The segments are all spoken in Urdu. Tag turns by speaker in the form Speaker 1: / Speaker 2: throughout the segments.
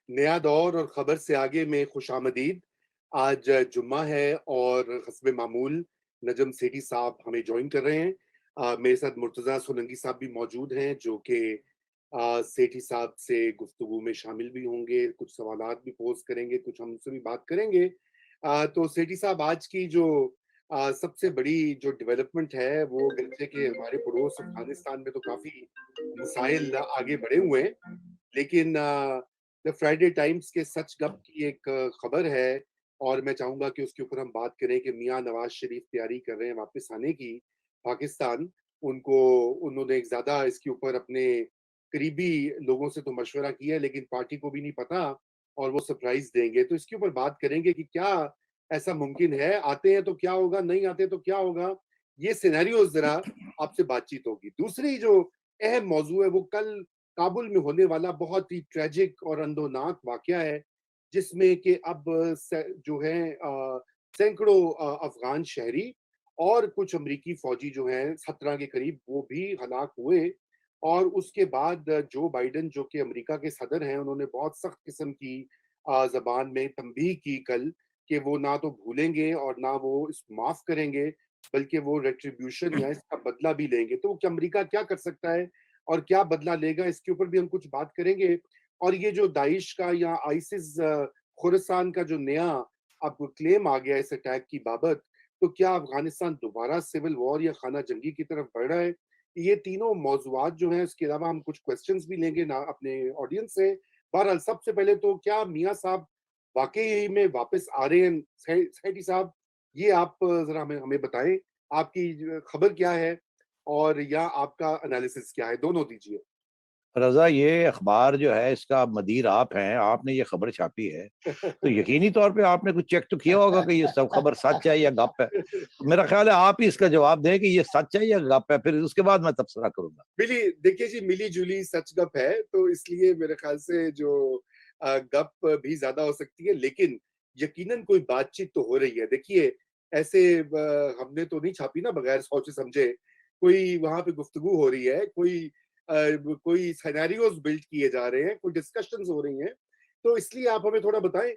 Speaker 1: نیا دور اور خبر سے آگے میں خوش آمدید۔ آج جمعہ ہے اور حسب معمول نجم سیٹھی صاحب ہمیں جوائن کر رہے ہیں۔ میرے ساتھ مرتضیٰ سولنگی صاحب بھی موجود ہیں جو کہ سیٹھی صاحب سے گفتگو میں شامل بھی ہوں گے، کچھ سوالات بھی پوز کریں گے، کچھ ہم ان سے بھی بات کریں گے۔ تو سیٹھی صاحب، آج کی جو سب سے بڑی جو ڈیولپمنٹ ہے وہ گرچہ کہ ہمارے پڑوس افغانستان میں تو کافی مسائل آگے بڑھے ہوئے ہیں، لیکن دا فرائیڈے ٹائمز کے سچ گپ کی ایک خبر ہے، اور میں چاہوں گا کہ اس کے اوپر ہم بات کریں کہ میاں نواز شریف تیاری کر رہے ہیں واپس آنے کی پاکستان۔ ان کو انہوں نے ایک زیادہ اس کے اوپر اپنے قریبی لوگوں سے تو مشورہ کیا ہے، لیکن پارٹی کو بھی نہیں پتا اور وہ سرپرائز دیں گے۔ تو اس کے اوپر بات کریں گے کہ کیا ایسا ممکن ہے، آتے ہیں تو کیا ہوگا، نہیں آتے تو کیا ہوگا، یہ سینیریوز ذرا آپ سے بات چیت ہوگی۔ دوسری جو اہم موضوع ہے وہ کل کابل میں ہونے والا بہت ہی ٹریجک اور اندوناک واقعہ ہے، جس میں کہ اب جو ہے سینکڑوں افغان شہری اور کچھ امریکی فوجی جو ہیں 17 کے قریب وہ بھی ہلاک ہوئے۔ اور اس کے بعد جو بائیڈن جو کہ امریکہ کے صدر ہیں، انہوں نے بہت سخت قسم کی زبان میں تنبیہ کی کل کہ وہ نہ تو بھولیں گے اور نہ وہ اس معاف کریں گے، بلکہ وہ ریٹریبیوشن یا اس کا بدلہ بھی لیں گے۔ تو کہ امریکہ کیا کر سکتا ہے اور کیا بدلہ لے گا، اس کے اوپر بھی ہم کچھ بات کریں گے۔ اور یہ جو داعش کا یا آئسس خورسان کا جو نیا اب کلیم آ گیا اس اٹیک کی بابت، تو کیا افغانستان دوبارہ سول وار یا خانہ جنگی کی طرف بڑھ رہا ہے؟ یہ تینوں موضوعات جو ہیں، اس کے علاوہ ہم کچھ کوسچنز بھی لیں گے نا اپنے آڈینس سے۔ بہرحال سب سے پہلے تو کیا میاں صاحب واقعی میں واپس آ رہے ہیں؟ سیٹھی صاحب، یہ آپ ذرا ہمیں بتائیں، آپ کی خبر کیا ہے اور یا آپ کا انالیسس کیا ہے، دونوں دیجیے۔
Speaker 2: رضا، یہ اخبار جو ہے اس کا مدیر آپ ہیں، آپ نے یہ خبر چھاپی ہے تو یقینی طور پہ آپ نے کچھ چیک تو کیا ہوگا کہ یہ سب خبر سچ ہے یا گپ ہے۔ تو میرا خیال ہے آپ ہی اس کا جواب دیں کہ یہ سچ ہے یا گپ ہے، پھر اس کے بعد میں تبصرہ کروں گا۔
Speaker 1: دیکھیے جی، ملی جلی سچ گپ ہے تو اس لیے میرے خیال سے جو گپ بھی زیادہ ہو سکتی ہے، لیکن یقیناً کوئی بات چیت تو ہو رہی ہے۔ دیکھیے، ایسے ہم نے تو نہیں چھاپی نا بغیر سوچے سمجھے، کوئی وہاں پہ گفتگو ہو رہی ہے، کوئی سینیریوز بلڈ کیے جا رہے ہیں، کوئی ڈسکشنز ہو رہی ہیں، تو اس لیے آپ ہمیں تھوڑا بتائیں۔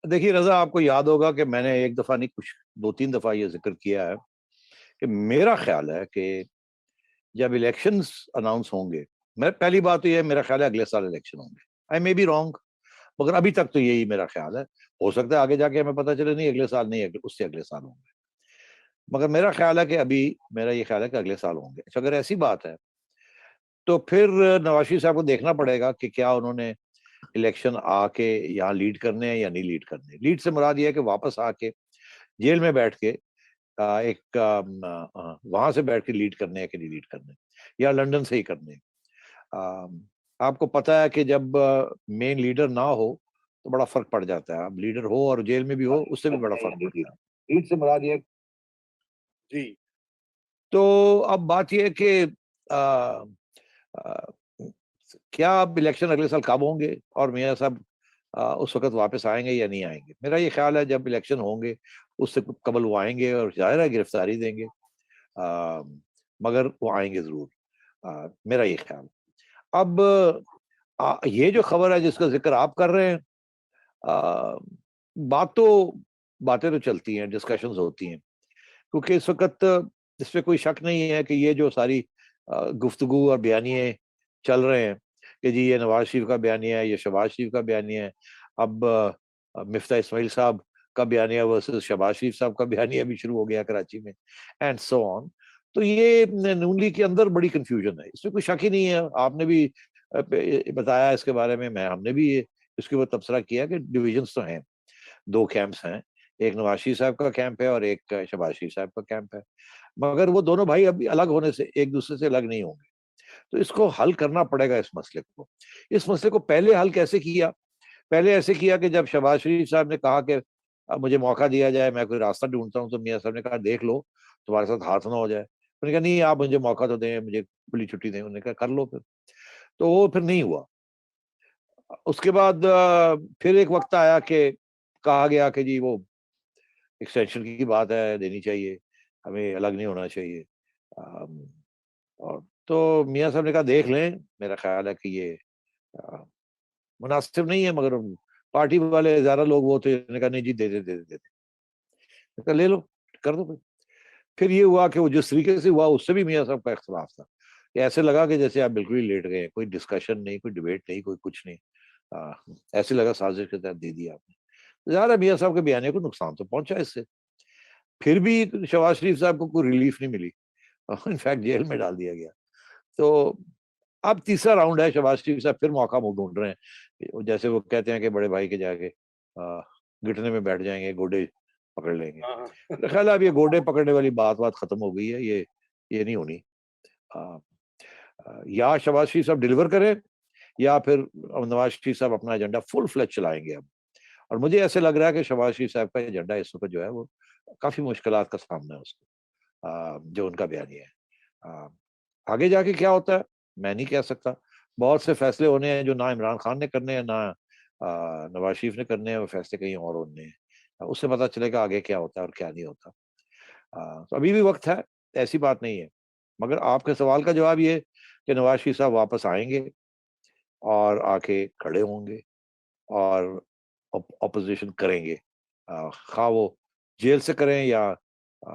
Speaker 2: دیکھیے رضا، آپ کو یاد ہوگا کہ میں نے ایک دفعہ نہیں، کچھ دو تین دفعہ یہ ذکر کیا ہے کہ میرا خیال ہے کہ جب الیکشنز اناؤنس ہوں گے، میں پہلی بات تو یہ ہے، میرا خیال ہے اگلے سال الیکشن ہوں گے۔ آئی مے بی رانگ، مگر ابھی تک تو یہی میرا خیال ہے۔ ہو سکتا ہے آگے جا کے ہمیں پتہ چلے نہیں اگلے سال نہیں، اس سے اگلے سال ہوں گے، مگر میرا خیال ہے کہ ابھی میرا یہ خیال ہے کہ اگلے سال ہوں گے۔ اچھا، اگر ایسی بات ہے تو پھر نواز شریف صاحب کو دیکھنا پڑے گا کہ کیا انہوں نے الیکشن آ کے یہاں لیڈ کرنے ہیں یا نہیں لیڈ کرنے۔ لیڈ سے مراد یہ ہے کہ واپس آ کے جیل میں بیٹھ کے ایک وہاں سے بیٹھ کے لیڈ کرنے ہیں کہ نہیں لیڈ کرنے، یا لندن سے ہی کرنے۔ آپ کو پتا ہے کہ جب مین لیڈر نہ ہو تو بڑا فرق پڑ جاتا ہے، اب لیڈر ہو اور جیل میں بھی ہو اس سے بھی بڑا فرق پڑتا ہے۔ لیڈ سے مراد یہ،
Speaker 1: جی
Speaker 2: تو اب بات یہ ہے کہ آ، آ، کیا اب الیکشن اگلے سال کب ہوں گے اور میاں صاحب اس وقت واپس آئیں گے یا نہیں آئیں گے؟ میرا یہ خیال ہے جب الیکشن ہوں گے اس سے قبل وہ آئیں گے، اور ظاہر ہے گرفتاری دیں گے، مگر وہ آئیں گے ضرور، میرا یہ خیال۔ اب یہ جو خبر ہے جس کا ذکر آپ کر رہے ہیں، آ، بات تو باتیں تو چلتی ہیں، ڈسکشنز ہوتی ہیں، کیونکہ اس وقت اس پہ کوئی شک نہیں ہے کہ یہ جو ساری گفتگو اور بیانیے چل رہے ہیں کہ جی یہ نواز شریف کا بیانیہ ہے، یہ شہباز شریف کا بیانیہ ہے، اب مفتاح اسماعیل صاحب کا بیانیہ ورسز شہباز شریف صاحب کا بیانیہ بھی شروع ہو گیا کراچی میں، اینڈ سو آن۔ تو یہ نون لیگ کے اندر بڑی کنفیوژن ہے، اس میں کوئی شک ہی نہیں ہے۔ آپ نے بھی بتایا اس کے بارے میں، ہم نے بھی اس کے اوپر تبصرہ کیا کہ ڈویژنز تو ہیں، دو کیمپس ہیں، ایک نواز شریف صاحب کا کیمپ ہے اور ایک شہباز شریف صاحب کا کیمپ ہے، مگر وہ دونوں بھائی ابھی الگ ہونے سے ایک دوسرے سے الگ نہیں ہوں گے۔ تو اس کو حل کرنا پڑے گا، اس مسئلے کو پہلے حل کیسے کیا؟ پہلے ایسے کیا کہ جب شہباز شریف صاحب نے کہا کہ اب مجھے موقع دیا جائے، میں کوئی راستہ ڈھونڈتا ہوں، تو میاں صاحب نے کہا دیکھ لو تمہارے ساتھ ہاتھ نہ ہو جائے۔ انہوں نے کہا نہیں، آپ مجھے موقع تو دیں، مجھے کھلی چھٹی دیں۔ انہوں نے کہا کر لو پھر، تو وہ پھر نہیں ہوا۔ اس کے بعد پھر ایک وقت آیا کہ کہا گیا کہ جی وہ ایکسٹینشن کی بات ہے، دینی چاہیے، ہمیں الگ نہیں ہونا چاہیے۔ اور تو میاں صاحب نے کہا دیکھ لیں، میرا خیال ہے کہ یہ مناسب نہیں ہے، مگر پارٹی والے زیادہ لوگ وہ تھے، نے کہا نہیں جی دے دے دے دے دے دے۔ میں کہا لے لو، کر دو پھر یہ ہوا کہ وہ جس طریقے سے ہوا اس سے بھی میاں صاحب کا اختلاف تھا کہ ایسے لگا کہ جیسے آپ بالکل ہی لیٹ گئے ہیں، کوئی ڈسکشن نہیں، کوئی ڈبیٹ نہیں، کوئی کچھ نہیں، آ، ایسے لگا سازش کے تحت دے دیا آپ نے۔ زیادہ میاں صاحب کے بیانیے کو نقصان تو پہنچا اس سے، پھر بھی شہباز شریف صاحب کو کوئی ریلیف نہیں ملی، انفیکٹ جیل میں ڈال دیا گیا۔ تو اب تیسرا راؤنڈ ہے، شہباز شریف صاحب پھر موقع وہ ڈھونڈ رہے ہیں، جیسے وہ کہتے ہیں کہ بڑے بھائی کے جا کے گھٹنے میں بیٹھ جائیں گے، گوڈے پکڑ لیں گے۔
Speaker 1: ہاں ہاں
Speaker 2: میرا خیال ہے اب یہ گوڈے پکڑنے والی بات ختم ہو گئی ہے، یہ نہیں ہونی۔ یا شہباز شریف صاحب ڈیلیور کریں یا پھر نواز شریف صاحب اپنا ایجنڈا فل فلیج چلائیں گے اب۔ اور مجھے ایسے لگ رہا ہے کہ شہباز شریف صاحب کا ایجنڈا اس وقت جو ہے وہ کافی مشکلات کا سامنا ہے اس کو، جو ان کا بیانیہ ہے۔ آگے جا کے کیا ہوتا ہے میں نہیں کہہ سکتا، بہت سے فیصلے ہونے ہیں جو نہ عمران خان نے کرنے ہیں، نہ نواز شریف نے کرنے ہیں، وہ فیصلے کہیں اور ہونے ہیں، اس سے پتہ چلے گا آگے کیا ہوتا ہے اور کیا نہیں ہوتا۔ تو ابھی بھی وقت ہے، ایسی بات نہیں ہے، مگر آپ کے سوال کا جواب یہ کہ نواز شریف صاحب واپس آئیں گے اور آ کے کھڑے ہوں گے اور اپوزیشن کریں گے، خواہ وہ جیل سے کریں یا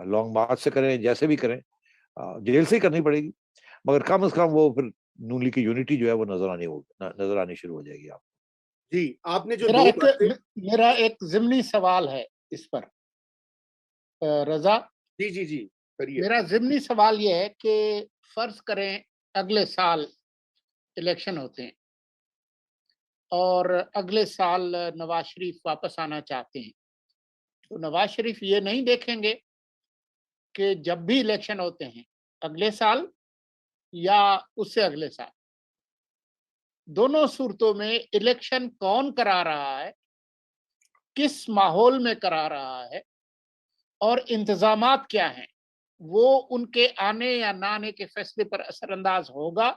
Speaker 2: لانگ مارچ سے کریں، جیسے بھی کریں، جیل سے ہی کرنی پڑے گی، مگر کم از کم وہ پھر نون لیگ کی یونٹی جو ہے وہ نظر آنی شروع ہو جائے گی آپ۔
Speaker 1: جی آپ نے جو
Speaker 3: میرا
Speaker 1: دو
Speaker 3: ایک
Speaker 1: باتیں
Speaker 3: میرا ایک ضمنی سوال ہے اس پر رضا،
Speaker 1: جی جی جی کریے۔
Speaker 3: میرا ضمنی سوال یہ ہے کہ فرض کریں اگلے سال الیکشن ہوتے ہیں اور اگلے سال نواز شریف واپس آنا چاہتے ہیں، تو نواز شریف یہ نہیں دیکھیں گے کہ جب بھی الیکشن ہوتے ہیں اگلے سال یا اس سے اگلے سال، دونوں صورتوں میں الیکشن کون کرا رہا ہے، کس ماحول میں کرا رہا ہے اور انتظامات کیا ہیں، وہ ان کے آنے یا نہ آنے کے فیصلے پر اثر انداز ہوگا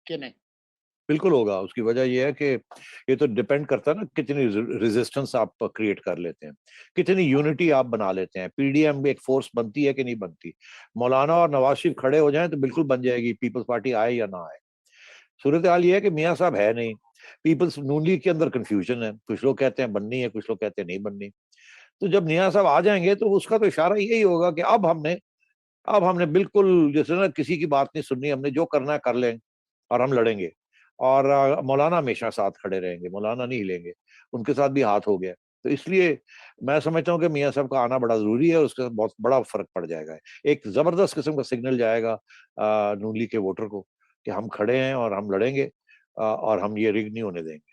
Speaker 3: کہ نہیں؟
Speaker 2: بالکل ہوگا، اس کی وجہ یہ ہے کہ یہ تو ڈیپینڈ کرتا ہے نا کتنی ریزسٹنس آپ کریٹ کر لیتے ہیں، کتنی یونٹی آپ بنا لیتے ہیں، پی ڈی ایم ایک فورس بنتی ہے کہ نہیں بنتی۔ مولانا اور نواز شریف کھڑے ہو جائیں تو بالکل بن جائے گی، پیپلز پارٹی آئے یا نہ آئے۔ صورتحال یہ ہے کہ میاں صاحب ہے نہیں، پیپلز نون لیگ کے اندر کنفیوژن ہے، کچھ لوگ کہتے ہیں بننی ہے، کچھ لوگ کہتے ہیں نہیں بننی۔ تو جب میاں صاحب آ جائیں گے تو اس کا تو اشارہ یہی ہوگا کہ اب ہم نے بالکل جیسے نا کسی کی بات نہیں سننی، ہم نے جو کرنا ہے کر لیں اور ہم لڑیں گے۔ اور مولانا ہمیشہ ساتھ کھڑے رہیں گے، مولانا نہیں ہلیں گے، ان کے ساتھ بھی ہاتھ ہو گیا۔ تو اس لیے میں سمجھتا ہوں کہ میاں صاحب کا آنا بڑا ضروری ہے، اس کے ساتھ بہت بڑا فرق پڑ جائے گا، ایک زبردست قسم کا سگنل جائے گا نون لیگ کے ووٹر کو کہ ہم کھڑے ہیں اور ہم لڑیں گے، اور ہم یہ رگ نہیں ہونے دیں گے۔